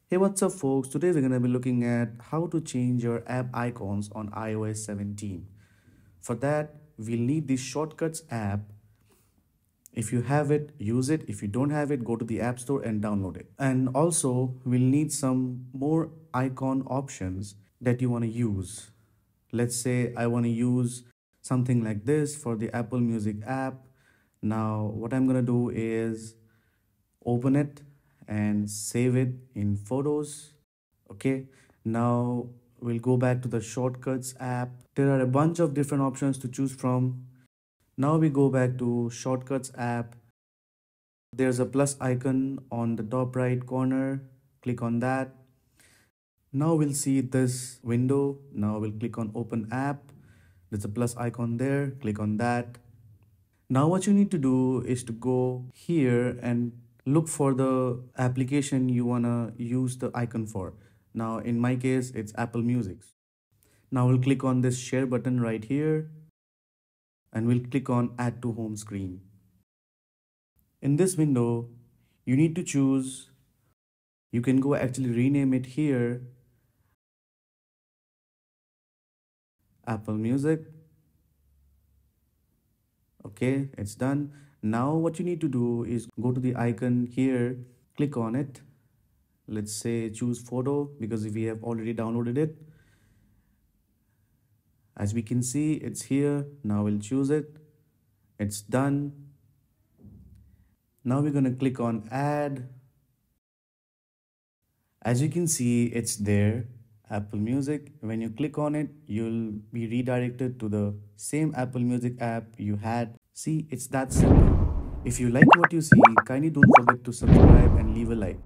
Hey, what's up, folks? Today we're going to be looking at how to change your app icons on iOS 17. For that, we'll need the Shortcuts app. If you have it, use it. If you don't have it, go to the App Store and download it. And also, we'll need some more icon options that you want to use. Let's say I want to use something like this for the Apple Music app. Now, what I'm going to do is open it and save it in Photos. Okay, now we'll go back to the Shortcuts app. There are a bunch of different options to choose from. Now we go back to Shortcuts app. There's a plus icon on the top right corner. Click on that. Now we'll see this window. Now we'll click on Open App. There's a plus icon there. Click on that. Now what you need to do is to go here and look for the application you want to use the icon for. Now in my case, it's Apple Music. Now we'll click on this share button right here and we'll click on add to home screen. In this window, you need to choose, you can go actually rename it here, Apple Music. Okay, it's done. Now what you need to do is go to the icon here, click on it. Let's say choose photo because we have already downloaded it. As we can see, it's here. Now we'll choose it. It's done. Now we're going to click on add. As you can see, it's there, Apple Music. When you click on it, you'll be redirected to the same Apple Music app you had. See, it's that simple. If you like what you see, kindly don't forget to subscribe and leave a like.